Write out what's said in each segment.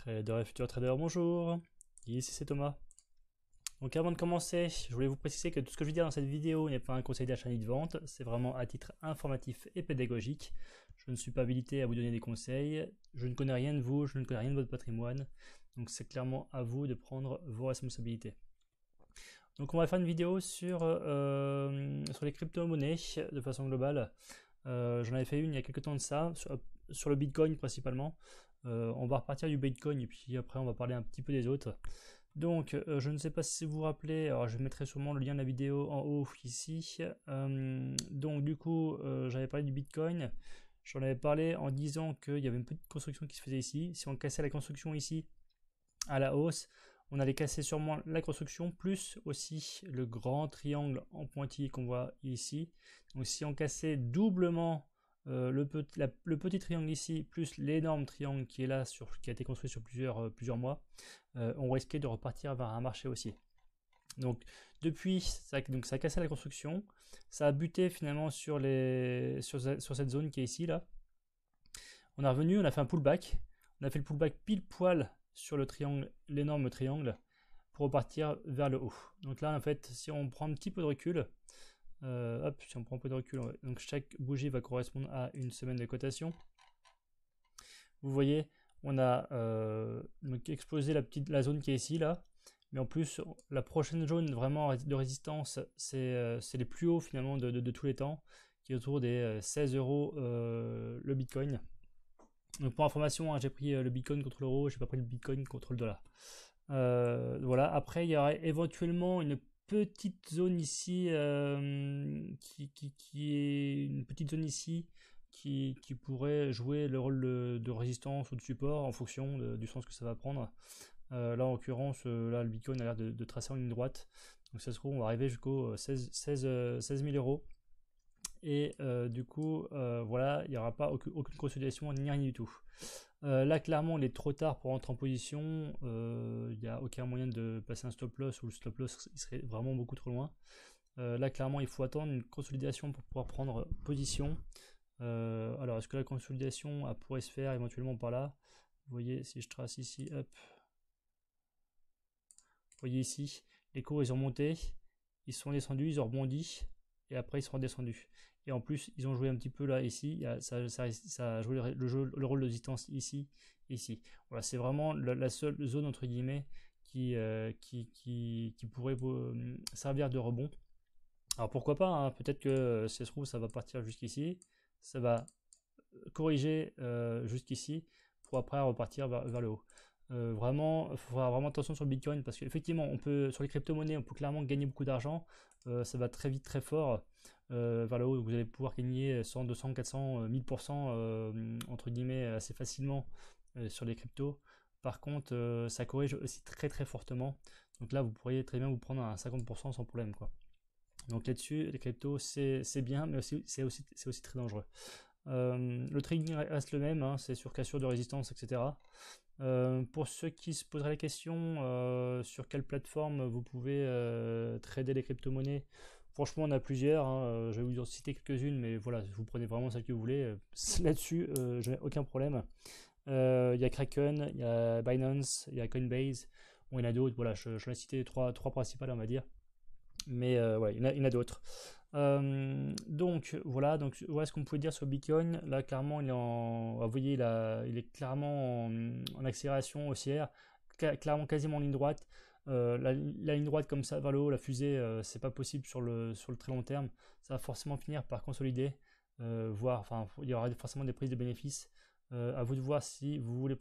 Trader et futur trader, bonjour. Ici c'est Thomas. Donc avant de commencer, je voulais vous préciser que tout ce que je vais dire dans cette vidéo n'est pas un conseil d'achat ni de vente, c'est vraiment à titre informatif et pédagogique. Je ne suis pas habilité à vous donner des conseils, je ne connais rien de vous, je ne connais rien de votre patrimoine, donc c'est clairement à vous de prendre vos responsabilités. Donc on va faire une vidéo sur les crypto-monnaies de façon globale. J'en avais fait une il y a quelques temps de ça, sur le Bitcoin principalement. On va repartir du Bitcoin et puis après on va parler un petit peu des autres. Donc je ne sais pas si vous vous rappelez, alors je mettrai sûrement le lien de la vidéo en haut ici. Donc du coup j'avais parlé du Bitcoin, j'en avais parlé en disant qu'il y avait une petite construction qui se faisait ici. Si on cassait la construction ici à la hausse, on allait casser sûrement la construction plus aussi le grand triangle en pointillé qu'on voit ici. Donc si on cassait doublement le petit triangle ici plus l'énorme triangle qui est là, qui a été construit sur plusieurs mois, on risquait de repartir vers un marché haussier. Donc depuis, ça a cassé la construction, ça a buté finalement sur cette zone qui est ici là. On est revenu, on a fait un pullback, on a fait le pullback pile poil sur le triangle, l'énorme triangle, pour repartir vers le haut. Donc là en fait, si on prend un petit peu de recul, si on prend un peu de recul, donc chaque bougie va correspondre à une semaine de cotation. Vous voyez, on a donc explosé la zone qui est ici là, mais en plus la prochaine zone vraiment de résistance, c'est les plus hauts finalement de tous les temps, qui est autour des 16 euros le Bitcoin. Donc pour information, hein, j'ai pris le Bitcoin contre l'euro, j'ai pas pris le Bitcoin contre le dollar. Voilà. Après, il y aurait éventuellement une petite zone ici qui est une petite zone ici qui pourrait jouer le rôle de résistance ou de support en fonction du sens que ça va prendre. Là en l'occurrence, là le Bitcoin a l'air de tracer en ligne droite, donc ça se trouve on va arriver jusqu'aux 16 000 euros. Et du coup voilà, il n'y aura pas aucune consolidation ni rien du tout. Là clairement il est trop tard pour rentrer en position, il n'y a aucun moyen de passer un stop loss, ou le stop loss il serait vraiment beaucoup trop loin. Là clairement il faut attendre une consolidation pour pouvoir prendre position. Alors est-ce que la consolidation pourrait se faire éventuellement par là? Vous voyez, si je trace ici, hop, vous voyez ici, les cours ils ont monté, ils sont descendus, ils ont rebondi, et après ils sont redescendus. Et en plus, ils ont joué un petit peu là, ici, ça a joué le rôle de résistance ici, ici. Voilà, c'est vraiment la seule zone, entre guillemets, qui pourrait servir de rebond. Alors pourquoi pas, hein, peut-être que si ça se trouve, ça va partir jusqu'ici, ça va corriger jusqu'ici, pour après repartir vers le haut. Vraiment, il faut faire vraiment attention sur le Bitcoin, parce qu'effectivement, sur les crypto-monnaies, on peut clairement gagner beaucoup d'argent. Ça va très vite, très fort vers le haut. Donc vous allez pouvoir gagner 100, 200, 400, 1000% entre guillemets assez facilement sur les cryptos. Par contre, ça corrige aussi très très fortement. Donc là, vous pourriez très bien vous prendre un 50% sans problème, quoi. Donc là-dessus, les cryptos, c'est bien, mais c'est aussi très dangereux. Le trading reste le même, hein, c'est sur cassure de résistance, etc. Pour ceux qui se poseraient la question sur quelle plateforme vous pouvez trader les crypto-monnaies, franchement on a plusieurs, hein, je vais vous en citer quelques-unes, mais voilà, vous prenez vraiment celle que vous voulez. Là-dessus, je n'ai aucun problème. Il y a Kraken, il y a Binance, il y a Coinbase, bon il y en a d'autres, voilà, je vais citer trois principales on va dire. Mais ouais, il y en a d'autres. Donc voilà ce qu'on pouvait dire sur Bitcoin. Là clairement vous voyez là, il est clairement en accélération haussière, clairement quasiment en ligne droite. La ligne droite comme ça vers le haut, la fusée, c'est pas possible sur le très long terme. Ça va forcément finir par consolider, enfin il y aura forcément des prises de bénéfices. À vous de voir si vous voulez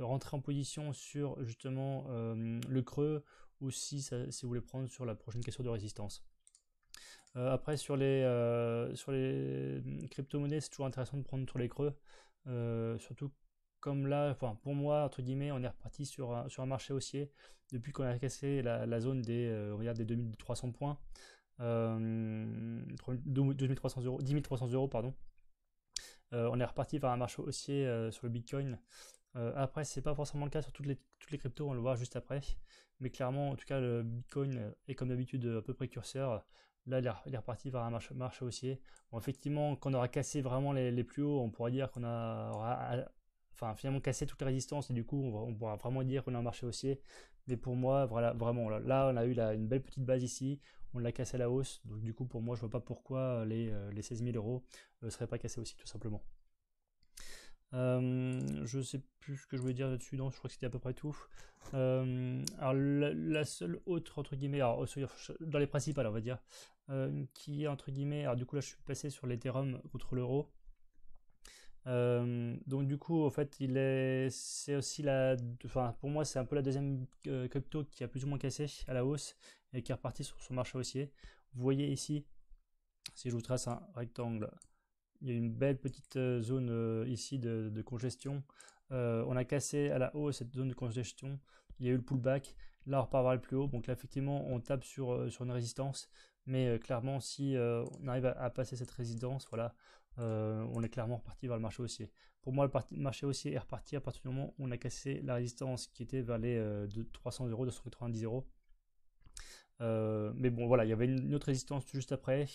rentrer en position sur justement le creux, ou si vous voulez prendre sur la prochaine question de résistance. Après sur les crypto-monnaies, c'est toujours intéressant de prendre sur les creux, surtout comme là, enfin pour moi entre guillemets, on est reparti sur un marché haussier depuis qu'on a cassé la zone des 2300 points, 2300 euros, 10 300 euros pardon. On est reparti vers un marché haussier sur le Bitcoin. Après, c'est pas forcément le cas sur toutes les cryptos, on va le voir juste après. Mais clairement, en tout cas, le Bitcoin est comme d'habitude un peu précurseur. Là, il est reparti vers un marché haussier. Bon, effectivement, quand on aura cassé vraiment les plus hauts, on pourra dire qu'on aura enfin finalement casser toutes les résistances et du coup on pourra vraiment dire qu'on a un marché haussier. Mais pour moi, voilà, vraiment, là on a eu une belle petite base ici, on l'a cassé à la hausse, donc du coup pour moi je vois pas pourquoi les 16 000 euros ne seraient pas cassés aussi tout simplement. Je sais plus ce que je voulais dire là-dessus, non, je crois que c'était à peu près tout. Alors la seule autre entre guillemets, alors, dans les principales on va dire, qui est entre guillemets, alors du coup là je suis passé sur l'Ethereum contre l'euro. Donc du coup en fait c'est aussi enfin pour moi c'est un peu la deuxième crypto qui a plus ou moins cassé à la hausse et qui est reparti sur son marché haussier. Vous voyez ici, si je vous trace un rectangle, il y a une belle petite zone ici de congestion. On a cassé à la hausse cette zone de congestion, il y a eu le pullback, là on repart vers le plus haut, donc là effectivement on tape sur une résistance, mais clairement si on arrive à passer cette résistance, voilà, on est clairement reparti vers le marché haussier. Pour moi le marché haussier est reparti à partir du moment où on a cassé la résistance qui était vers les de 300 euros, 290 euros. Mais bon voilà, il y avait une autre résistance juste après.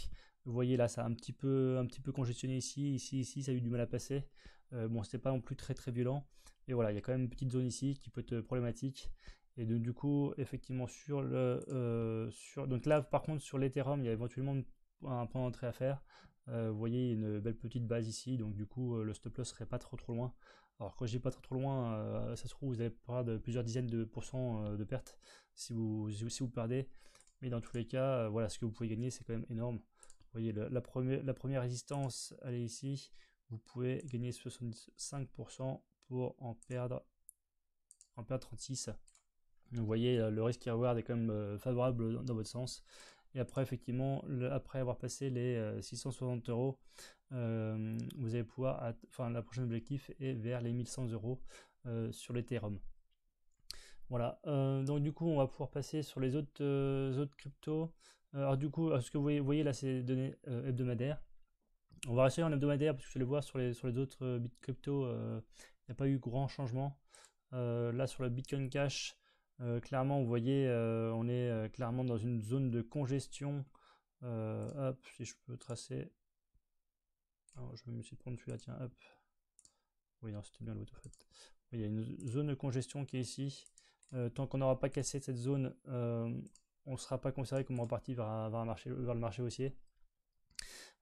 Vous voyez là, ça a un petit peu congestionné ici, ça a eu du mal à passer. Bon, c'était pas non plus très violent. Et voilà, il y a quand même une petite zone ici qui peut être problématique. Et donc, du coup, effectivement, donc là, par contre, sur l'Ethereum, il y a éventuellement un point d'entrée à faire. Vous voyez, une belle petite base ici. Donc, du coup, le stop loss serait pas trop loin. Alors, quand je dis pas trop loin, ça se trouve, vous allez perdre plusieurs dizaines de pourcents de pertes si vous perdez. Mais dans tous les cas, voilà, ce que vous pouvez gagner, c'est quand même énorme. Vous voyez, la première résistance, elle est ici. Vous pouvez gagner 65% pour en perdre 36. Donc, vous voyez, le risque reward est quand même favorable dans votre sens. Et après, effectivement, après avoir passé les 660 euros, vous allez pouvoir, enfin, la prochaine objectif est vers les 1100 euros sur l'Ethereum. Voilà, donc du coup on va pouvoir passer sur les autres cryptos. Alors du coup, ce que vous voyez là, c'est les données hebdomadaires. On va rester en hebdomadaire parce que je vais voir sur les autres cryptos, il n'y a pas eu grand changement. Là sur le Bitcoin Cash, clairement vous voyez, on est clairement dans une zone de congestion. Hop, si je peux tracer. Alors, je vais me prendre celui-là, tiens, hop. Oui, non, c'était bien l'autre en fait. Il y a une zone de congestion qui est ici. Tant qu'on n'aura pas cassé cette zone, on ne sera pas considéré comme reparti vers le marché haussier.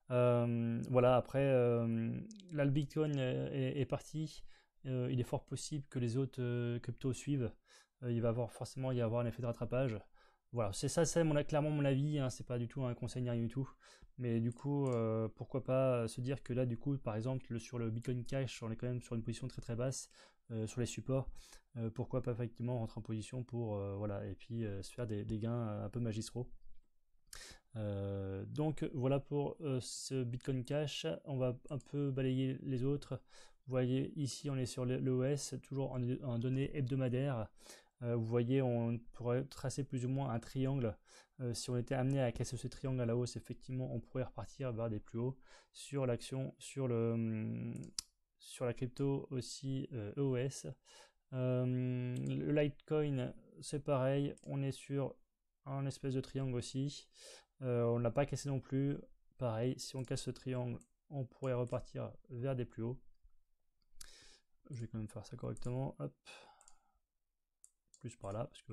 Voilà, après, là le Bitcoin est parti. Il est fort possible que les autres cryptos suivent. Il va forcément y avoir un effet de rattrapage. Voilà, c'est clairement mon avis, hein, c'est pas du tout un conseil ni rien du tout. Mais du coup, pourquoi pas se dire que là, du coup, par exemple, sur le Bitcoin Cash, on est quand même sur une position très basse sur les supports. Pourquoi pas effectivement rentrer en position pour voilà, et puis se faire des gains un peu magistraux. Donc voilà pour ce Bitcoin Cash. On va un peu balayer les autres. Vous voyez ici on est sur l'EOS, toujours en données hebdomadaires. Vous voyez on pourrait tracer plus ou moins un triangle. Si on était amené à casser ce triangle à la hausse, effectivement on pourrait repartir vers des plus hauts sur l'action, sur la crypto aussi EOS. Le Litecoin c'est pareil, on est sur un espèce de triangle aussi. On ne l'a pas cassé non plus. Pareil, si on casse ce triangle, on pourrait repartir vers des plus hauts. Je vais quand même faire ça correctement. Hop. Plus par là, parce que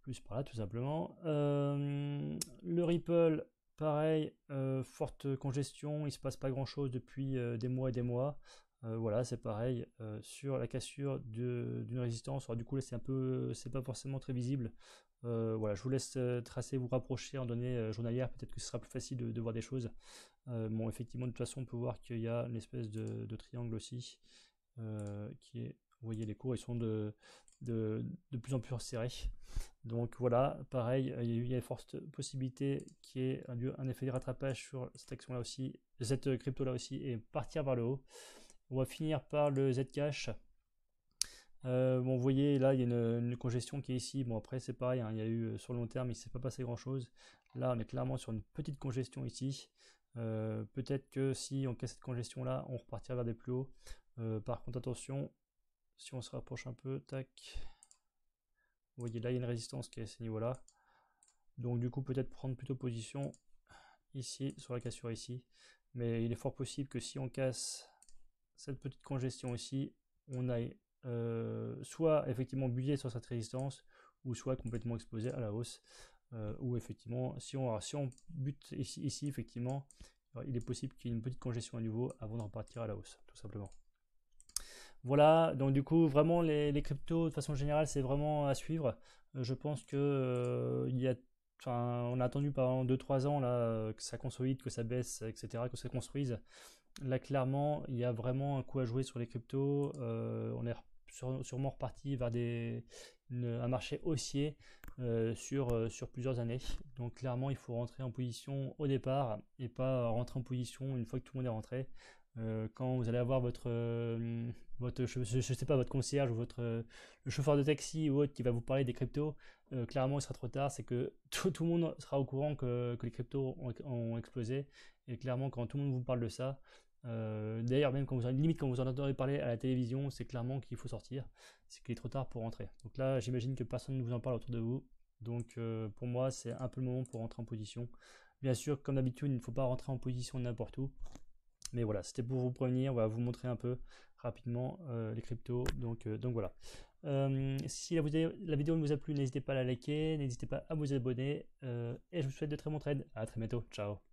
plus par là tout simplement. Le Ripple, pareil, forte congestion, il se passe pas grand chose depuis des mois et des mois. Voilà, c'est pareil sur la cassure d'une résistance. Alors du coup là c'est pas forcément très visible. Voilà, je vous laisse tracer, vous rapprocher en données journalières, peut-être que ce sera plus facile de voir des choses. Bon, effectivement, de toute façon, on peut voir qu'il y a une espèce de triangle aussi, qui est, vous voyez, les cours, ils sont de plus en plus serrés. Donc voilà, pareil, il y a une forte possibilité qu'il y ait un effet de rattrapage sur cette action-là aussi, cette crypto-là aussi, et partir vers le haut. On va finir par le Zcash. Bon, vous voyez, là, il y a une congestion qui est ici. Bon, après, c'est pareil, hein, il y a eu sur le long terme, il ne s'est pas passé grand-chose. Là, on est clairement sur une petite congestion ici. Peut-être que si on casse cette congestion-là, on repartira vers des plus hauts. Par contre, attention, si on se rapproche un peu, tac. Vous voyez, là, il y a une résistance qui est à ce niveau-là. Donc, du coup, peut-être prendre plutôt position ici, sur la cassure ici. Mais il est fort possible que si on casse cette petite congestion ici, on aille soit effectivement buter sur cette résistance, ou soit complètement exploser à la hausse, ou effectivement, si on bute ici, effectivement, il est possible qu'il y ait une petite congestion à nouveau avant de repartir à la hausse, tout simplement. Voilà, donc du coup, vraiment, les cryptos, de façon générale, c'est vraiment à suivre. Je pense que on a attendu pendant 2-3 ans là, que ça consolide, que ça baisse, etc., que ça construise. Là, clairement, il y a vraiment un coup à jouer sur les cryptos. On est sûrement reparti vers un marché haussier sur plusieurs années. Donc, clairement, il faut rentrer en position au départ et pas rentrer en position une fois que tout le monde est rentré. Quand vous allez avoir je sais pas, votre concierge ou le chauffeur de taxi ou autre qui va vous parler des cryptos, clairement, il sera trop tard. C'est que tout le monde sera au courant que les cryptos ont explosé. Et clairement, quand tout le monde vous parle de ça, d'ailleurs, même limite quand vous en entendez parler à la télévision, c'est clairement qu'il faut sortir. C'est qu'il est trop tard pour rentrer. Donc là, j'imagine que personne ne vous en parle autour de vous. Donc pour moi, c'est un peu le moment pour rentrer en position. Bien sûr, comme d'habitude, il ne faut pas rentrer en position n'importe où. Mais voilà, c'était pour vous prévenir, voilà, vous montrer un peu rapidement les cryptos. Donc voilà. Si la vidéo vous a plu, n'hésitez pas à la liker, n'hésitez pas à vous abonner. Et je vous souhaite de très bons trades. À très bientôt. Ciao.